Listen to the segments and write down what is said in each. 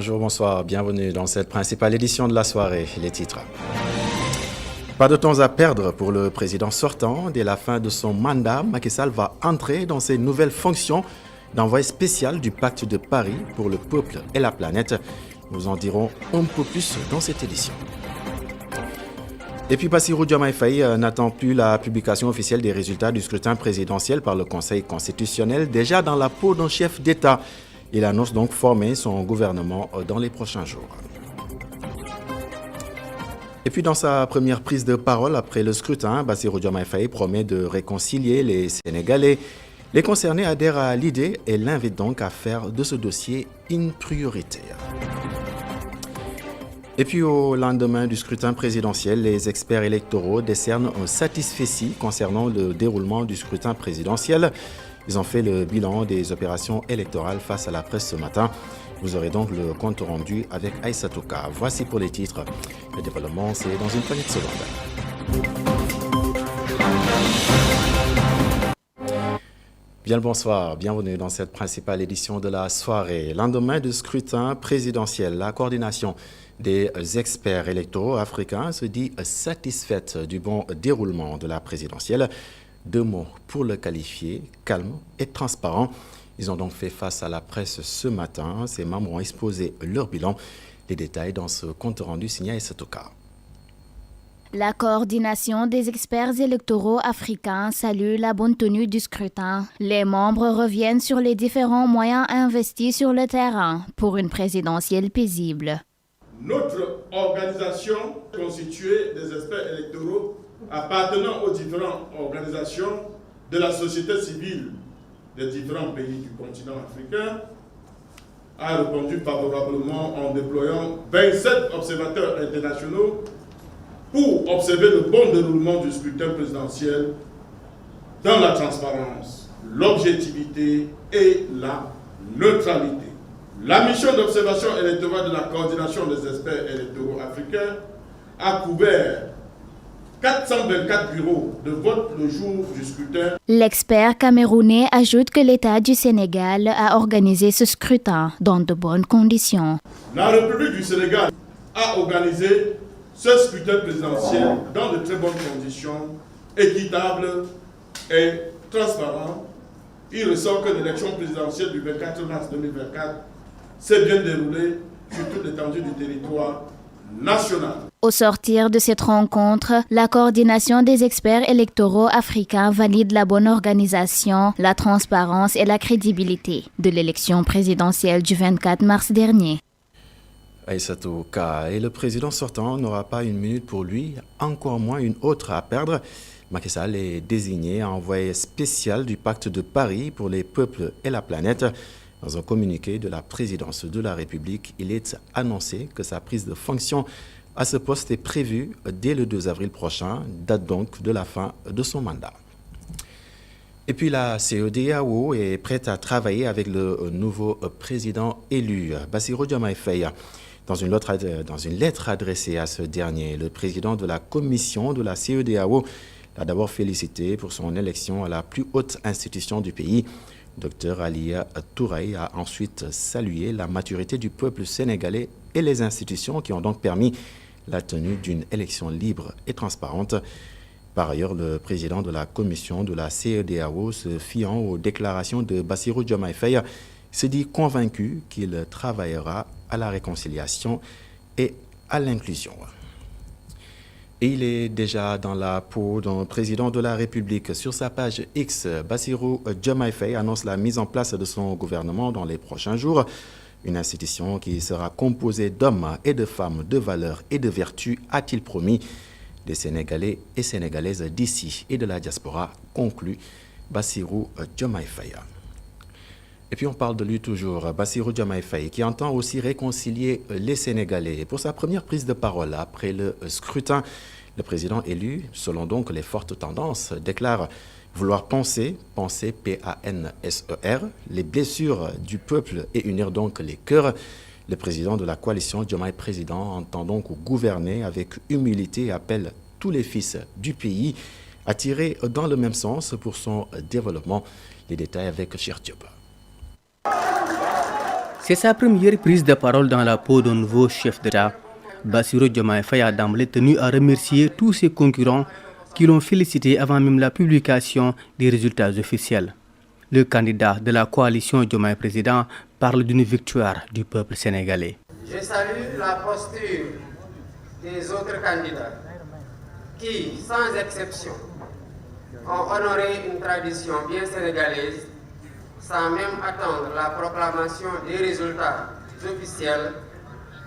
Bonjour, bonsoir, bienvenue dans cette principale édition de la soirée. Les titres. Pas de temps à perdre pour le président sortant. Dès la fin de son mandat, Macky Sall va entrer dans ses nouvelles fonctions d'envoyé spécial du Pacte de Paris pour le peuple et la planète. Nous en dirons un peu plus dans cette édition. Et puis Bassirou Diomaye Faye n'attend plus la publication officielle des résultats du scrutin présidentiel par le Conseil constitutionnel, déjà dans la peau d'un chef d'État. Il annonce donc former son gouvernement dans les prochains jours. Et puis dans sa première prise de parole après le scrutin, Bassirou Diomaye Faye promet de réconcilier les Sénégalais. Les concernés adhèrent à l'idée et l'invitent donc à faire de ce dossier une priorité. Et puis au lendemain du scrutin présidentiel, les experts électoraux décernent un satisfecit concernant le déroulement du scrutin présidentiel. Ils ont fait le bilan des opérations électorales face à la presse ce matin. Vous aurez donc le compte rendu avec Aïssatou Ka. Voici pour les titres. Le développement, c'est dans une poignée de secondes. Bien le bonsoir, bienvenue dans cette principale édition de la soirée. Lendemain du scrutin présidentiel, la coordination des experts électoraux africains se dit satisfaite du bon déroulement de la présidentielle. Deux mots pour le qualifier, calme et transparent. Ils ont donc fait face à la presse ce matin. Ces membres ont exposé leur bilan. Les détails dans ce compte rendu signé Aïssatou Ka. La coordination des experts électoraux africains salue la bonne tenue du scrutin. Les membres reviennent sur les différents moyens investis sur le terrain pour une présidentielle paisible. Notre organisation, constituée des experts électoraux appartenant aux différentes organisations de la société civile des différents pays du continent africain, a répondu favorablement en déployant 27 observateurs internationaux pour observer le bon déroulement du scrutin présidentiel dans la transparence, l'objectivité et la neutralité. La mission d'observation électorale de la coordination des experts électoraux africains a couvert 424 bureaux de vote le jour du scrutin. L'expert camerounais ajoute que l'État du Sénégal a organisé ce scrutin dans de bonnes conditions. La République du Sénégal a organisé ce scrutin présidentiel dans de très bonnes conditions, équitables et transparentes. Il ressort que l'élection présidentielle du 24 mars 2024 s'est bien déroulée sur toute l'étendue du territoire national. Au sortir de cette rencontre, la coordination des experts électoraux africains valide la bonne organisation, la transparence et la crédibilité de l'élection présidentielle du 24 mars dernier. Aïssatou Ka, et le président sortant n'aura pas une minute pour lui, encore moins une autre à perdre. Macky Sall est désigné envoyé spécial du Pacte de Paris pour les peuples et la planète. Dans un communiqué de la présidence de la République, il est annoncé que sa prise de fonction à ce poste est prévue dès le 2 avril prochain, date donc de la fin de son mandat. Et puis la CEDEAO est prête à travailler avec le nouveau président élu, Bassirou Diomaye Faye. Dans une lettre adressée à ce dernier, le président de la commission de la CEDEAO l'a d'abord félicité pour son élection à la plus haute institution du pays. Dr Alia Touraï a ensuite salué la maturité du peuple sénégalais et les institutions qui ont donc permis la tenue d'une élection libre et transparente. Par ailleurs, le président de la commission de la CEDEAO, se fiant aux déclarations de Bassirou Diomaye Faye, se dit convaincu qu'il travaillera à la réconciliation et à l'inclusion. Et il est déjà dans la peau d'un président de la République. Sur sa page X, Bassirou Diomaye Faye annonce la mise en place de son gouvernement dans les prochains jours. Une institution qui sera composée d'hommes et de femmes de valeur et de vertu, a-t-il promis. Des Sénégalais et Sénégalaises d'ici et de la diaspora, conclut Bassirou Diomaye Faye. Et puis on parle de lui toujours, Bassirou Diomaye Faye, qui entend aussi réconcilier les Sénégalais. Pour sa première prise de parole après le scrutin, le président élu, selon donc les fortes tendances, déclare vouloir penser P-A-N-S-E-R, les blessures du peuple et unir donc les cœurs. Le président de la coalition Diomaye Président entend donc gouverner avec humilité et appelle tous les fils du pays à tirer dans le même sens pour son développement. Les détails avec Cher Diop. C'est sa première prise de parole dans la peau d'un nouveau chef d'État. Bassirou Diomaye Faye a d'emblée tenu à remercier tous ses concurrents qui l'ont félicité avant même la publication des résultats officiels. Le candidat de la coalition Diomaye Président parle d'une victoire du peuple sénégalais. Je salue la posture des autres candidats qui, sans exception, ont honoré une tradition bien sénégalaise sans même attendre la proclamation des résultats officiels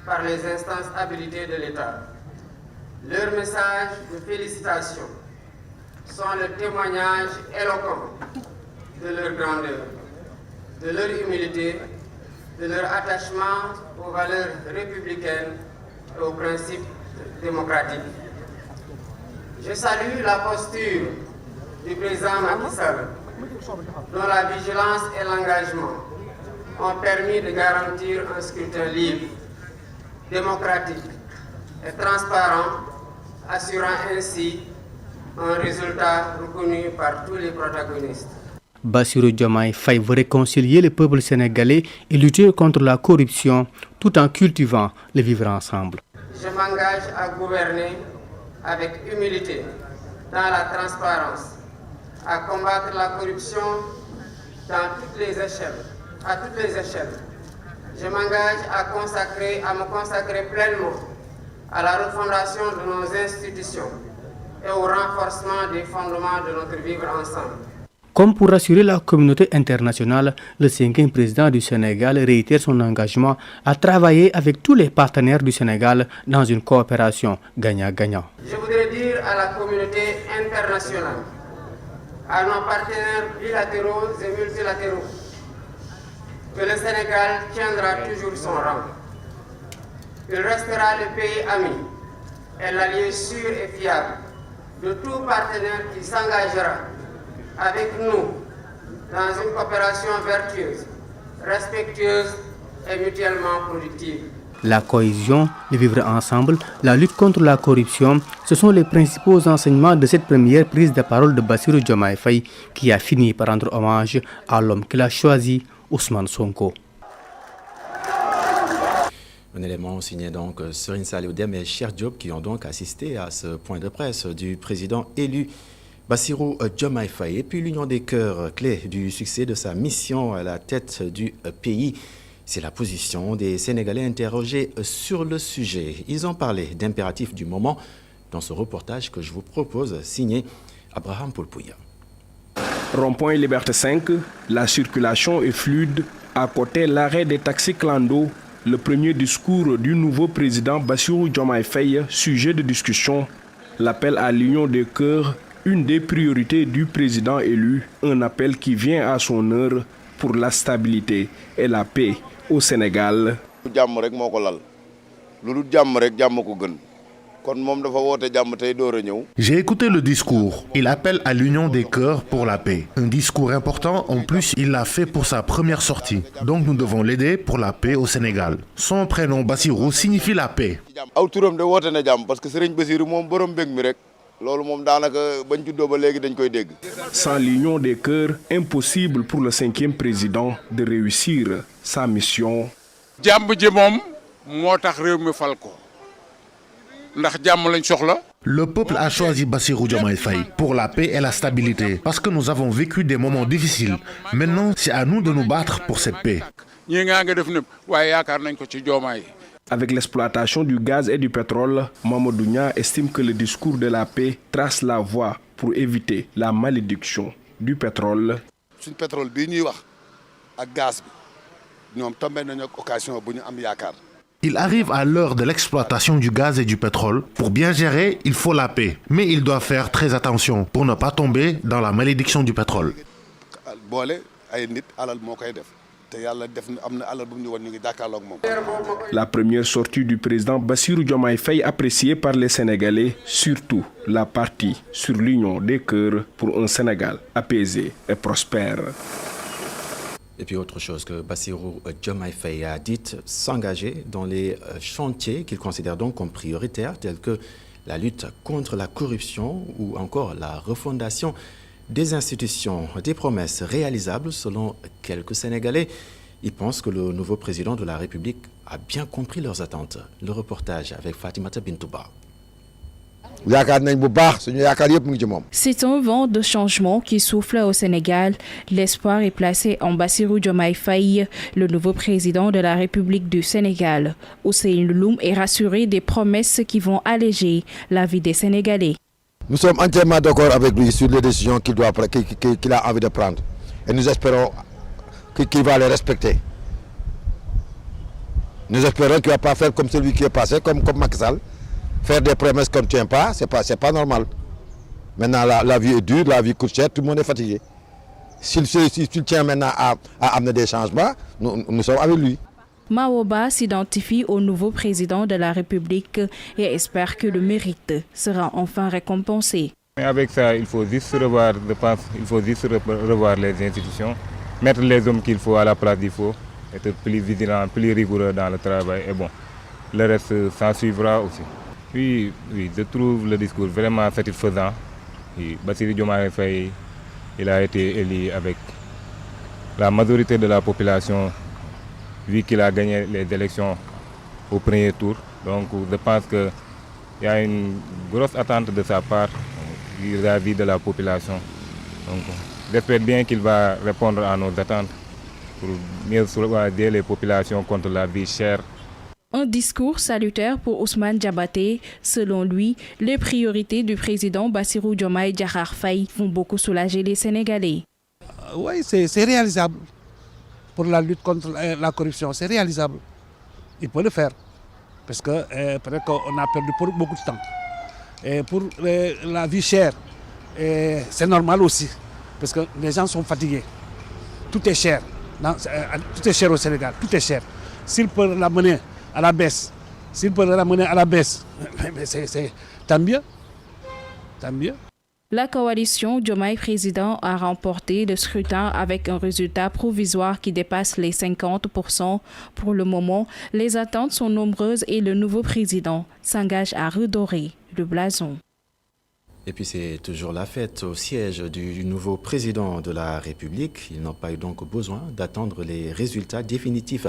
par les instances habilitées de l'État. Leurs messages de félicitations sont le témoignage éloquent de leur grandeur, de leur humilité, de leur attachement aux valeurs républicaines et aux principes démocratiques. Je salue la posture du président Macky Sall, dont la vigilance et l'engagement ont permis de garantir un scrutin libre, démocratique et transparent, assurant ainsi un résultat reconnu par tous les protagonistes. Bassirou Diomaye Faye veut réconcilier le peuple sénégalais et lutter contre la corruption tout en cultivant le vivre ensemble. Je m'engage à gouverner avec humilité, dans la transparence, à combattre la corruption à toutes les échelles. Je m'engage à me consacrer pleinement à la refondation de nos institutions et au renforcement des fondements de notre vivre ensemble. Comme pour rassurer la communauté internationale, le 5e président du Sénégal réitère son engagement à travailler avec tous les partenaires du Sénégal dans une coopération gagnant-gagnant. Je voudrais dire à la communauté internationale, à nos partenaires bilatéraux et multilatéraux, que le Sénégal tiendra toujours son rang. Il restera le pays ami et l'allié sûr et fiable de tout partenaire qui s'engagera avec nous dans une coopération vertueuse, respectueuse et mutuellement productive. La cohésion, le vivre ensemble, la lutte contre la corruption, ce sont les principaux enseignements de cette première prise de parole de Bassirou Diomaye Faye qui a fini par rendre hommage à l'homme qu'il a choisi, Ousmane Sonko. Un élément signé donc Serine Saliou Dème et Cheikh Diop qui ont donc assisté à ce point de presse du président élu Bassirou Diomaye Faye. Et puis l'union des cœurs, clé du succès de sa mission à la tête du pays. C'est la position des Sénégalais interrogés sur le sujet. Ils ont parlé d'impératifs du moment dans ce reportage que je vous propose, signé Abraham Poulpouya. Rond-point Liberté 5, la circulation est fluide. À côté, l'arrêt des taxis clando, le premier discours du nouveau président Bassirou Diomaye Faye, sujet de discussion. L'appel à l'union des cœurs, une des priorités du président élu, un appel qui vient à son heure pour la stabilité et la paix au Sénégal. J'ai écouté le discours. Il appelle à l'union des cœurs pour la paix. Un discours important, en plus il l'a fait pour sa première sortie. Donc nous devons l'aider pour la paix au Sénégal. Son prénom Bassirou signifie la paix. Sans l'union des cœurs, impossible pour le 5e président de réussir sa mission. Le peuple a choisi Bassirou Diomaye Faye pour la paix et la stabilité parce que nous avons vécu des moments difficiles. Maintenant, c'est à nous de nous battre pour cette paix. Avec l'exploitation du gaz et du pétrole, Mamadou Nia estime que le discours de la paix trace la voie pour éviter la malédiction du pétrole. Il arrive à l'heure de l'exploitation du gaz et du pétrole. Pour bien gérer, il faut la paix. Mais il doit faire très attention pour ne pas tomber dans la malédiction du pétrole. La première sortie du président Bassirou Diomaye Faye appréciée par les Sénégalais, surtout la partie sur l'union des cœurs pour un Sénégal apaisé et prospère. Et puis autre chose que Bassirou Diomaye Faye a dit, s'engager dans les chantiers qu'il considère donc comme prioritaires, tels que la lutte contre la corruption ou encore la refondation des institutions. Des promesses réalisables selon quelques Sénégalais Ils pensent que le nouveau président de la République a bien compris leurs attentes. Le reportage avec Fatimata Bintouba. C'est un vent de changement qui souffle au Sénégal. L'espoir est placé en Bassirou Diomaye Faye, le nouveau président de la République du Sénégal. Ousseynou Loum est rassuré des promesses qui vont alléger la vie des Sénégalais. Nous sommes entièrement d'accord avec lui sur les décisions qu'il a envie de prendre. Et nous espérons qu'il va les respecter. Nous espérons qu'il ne va pas faire comme celui qui est passé, comme Macky Sall. Faire des promesses qu'on ne tient pas, ce n'est pas normal. Maintenant, la vie est dure, la vie coûte cher, tout le monde est fatigué. S'il tient maintenant à amener des changements, nous sommes avec lui. Mawoba s'identifie au nouveau président de la République et espère que le mérite sera enfin récompensé. Mais avec ça, il faut juste revoir, revoir les institutions, mettre les hommes qu'il faut à la place qu'il faut, être plus vigilant, plus rigoureux dans le travail. Et bon, le reste, s'en suivra aussi. Oui, je trouve le discours vraiment satisfaisant. Bassirou Diomaye Faye, il a été élu avec la majorité de la population, vu qu'il a gagné les élections au premier tour. Donc je pense qu'il y a une grosse attente de sa part vis-à-vis de la population. Donc j'espère bien qu'il va répondre à nos attentes pour mieux sauvegarder les populations contre la vie chère. Un discours salutaire pour Ousmane Diabaté. Selon lui, les priorités du président Bassirou Diomaye Diakhar Faye vont beaucoup soulager les Sénégalais. Oui, c'est réalisable. Pour la lutte contre la corruption, c'est réalisable. Il peut le faire. Parce que peut-être qu'on a perdu beaucoup de temps. Et pour la vie chère, c'est normal aussi. Parce que les gens sont fatigués. Tout est cher. Tout est cher au Sénégal. Tout est cher. S'il peut l'amener à la baisse, c'est tant mieux. Tant mieux. La coalition Diomaye Président a remporté le scrutin avec un résultat provisoire qui dépasse les 50%. Pour le moment, les attentes sont nombreuses et le nouveau président s'engage à redorer le blason. Et puis c'est toujours la fête au siège du nouveau président de la République. Ils n'ont pas eu donc besoin d'attendre les résultats définitifs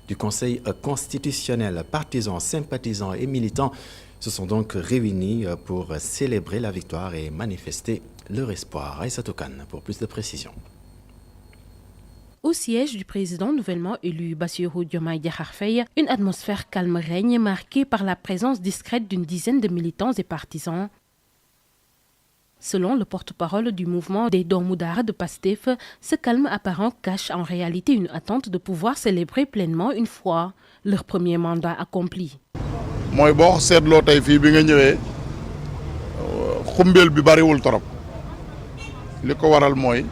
du Conseil constitutionnel. Partisans, sympathisants et militants se sont donc réunis pour célébrer la victoire et manifester leur espoir. Aïssatou Kane pour plus de précisions. Au siège du président nouvellement élu Bassirou Diomaye Diakhar Faye, une atmosphère calme règne marquée par la présence discrète d'une dizaine de militants et partisans. Selon le porte-parole du mouvement des Dormoudara de Pastef, ce calme apparent cache en réalité une attente de pouvoir célébrer pleinement une fois leur premier mandat accompli.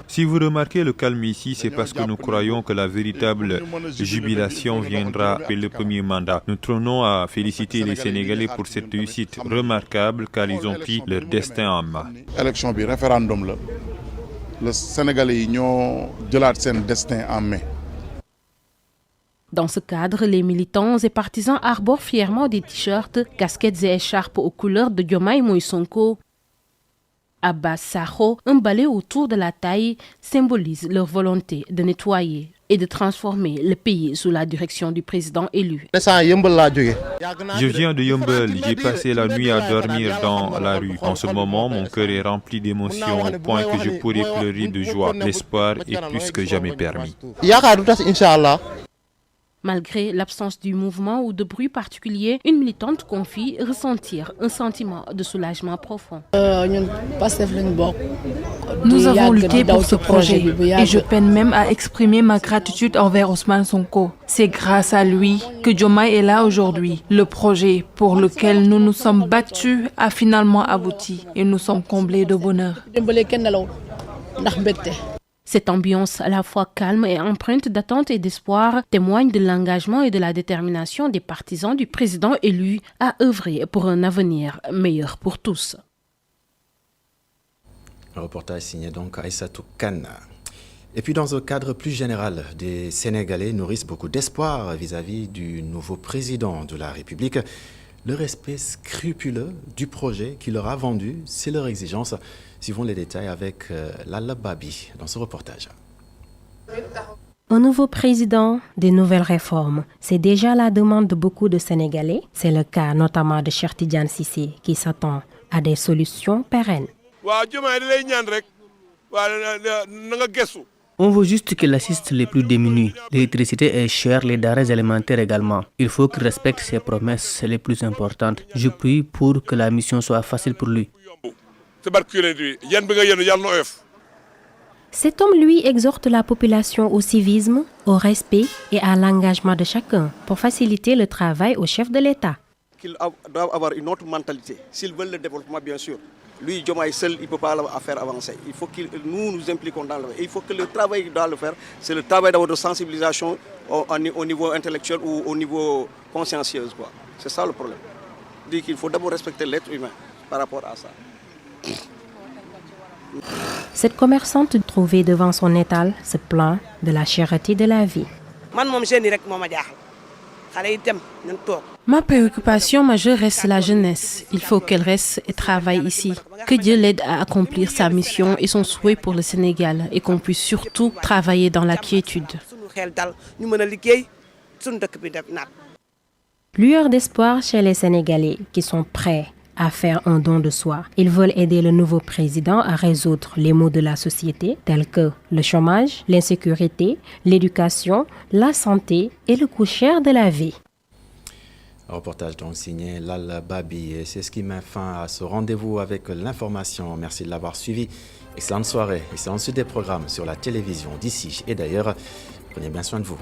Si vous remarquez le calme ici, c'est parce que nous croyons que la véritable jubilation viendra après le premier mandat. Nous tenons à féliciter les Sénégalais pour cette réussite remarquable car ils ont pris leur destin en main. L'élection bi référendum la. Les Sénégalais ñoo jëlaat sen destin en main. Dans ce cadre, les militants et partisans arborent fièrement des t-shirts, casquettes et écharpes aux couleurs de Diomaye Moïse Sonko. Abbas Sakho, un balai autour de la taille, symbolise leur volonté de nettoyer et de transformer le pays sous la direction du président élu. Je viens de Yeumbeul, j'ai passé la nuit à dormir dans la rue. En ce moment, mon cœur est rempli d'émotions au point que je pourrais pleurer de joie. L'espoir est plus que jamais permis. Malgré l'absence du mouvement ou de bruit particulier, une militante confie ressentir un sentiment de soulagement profond. Nous avons lutté pour ce projet et je peine même à exprimer ma gratitude envers Ousmane Sonko. C'est grâce à lui que Diomaye est là aujourd'hui. Le projet pour lequel nous nous sommes battus a finalement abouti et nous sommes comblés de bonheur. Cette ambiance à la fois calme et empreinte d'attente et d'espoir témoigne de l'engagement et de la détermination des partisans du président élu à œuvrer pour un avenir meilleur pour tous. Un reportage signé donc Aïssatou Kane. Et puis dans un cadre plus général, des Sénégalais nourrissent beaucoup d'espoir vis-à-vis du nouveau président de la République. Le respect scrupuleux du projet qu'il leur a vendu, c'est leur exigence. Suivons les détails avec Lalla Babi dans ce reportage. Un nouveau président, des nouvelles réformes. C'est déjà la demande de beaucoup de Sénégalais. C'est le cas notamment de Cheikh Tidiane Cissé qui s'attend à des solutions pérennes. On veut juste qu'il assiste les plus démunis. L'électricité est chère, les denrées alimentaires également. Il faut qu'il respecte ses promesses les plus importantes. Je prie pour que la mission soit facile pour lui. Cet homme, lui, exhorte la population au civisme, au respect et à l'engagement de chacun pour faciliter le travail au chef de l'État. Qu'ils doivent avoir une autre mentalité. S'ils veulent le développement, bien sûr. Lui, Diomaye seul, il ne peut pas la faire avancer. Il faut que nous nous impliquons dans le faire. Il faut que le travail qu'il doit le faire, c'est le travail de sensibilisation au niveau intellectuel ou au niveau consciencieux. C'est ça le problème. Il dit qu'il faut d'abord respecter l'être humain par rapport à ça. Cette commerçante trouvée devant son étal se plaint de la cherté de la vie. Ma préoccupation majeure reste la jeunesse. Il faut qu'elle reste et travaille ici. Que Dieu l'aide à accomplir sa mission et son souhait pour le Sénégal et qu'on puisse surtout travailler dans la quiétude. Lueur d'espoir chez les Sénégalais qui sont prêts à faire un don de soi. Ils veulent aider le nouveau président à résoudre les maux de la société tels que le chômage, l'insécurité, l'éducation, la santé et le coût cher de la vie. Un reportage donc signé Lal Babi et c'est ce qui met fin à ce rendez-vous avec l'information. Merci de l'avoir suivi. Excellente soirée, excellente suite des programmes sur la télévision d'ici et d'ailleurs. Prenez bien soin de vous.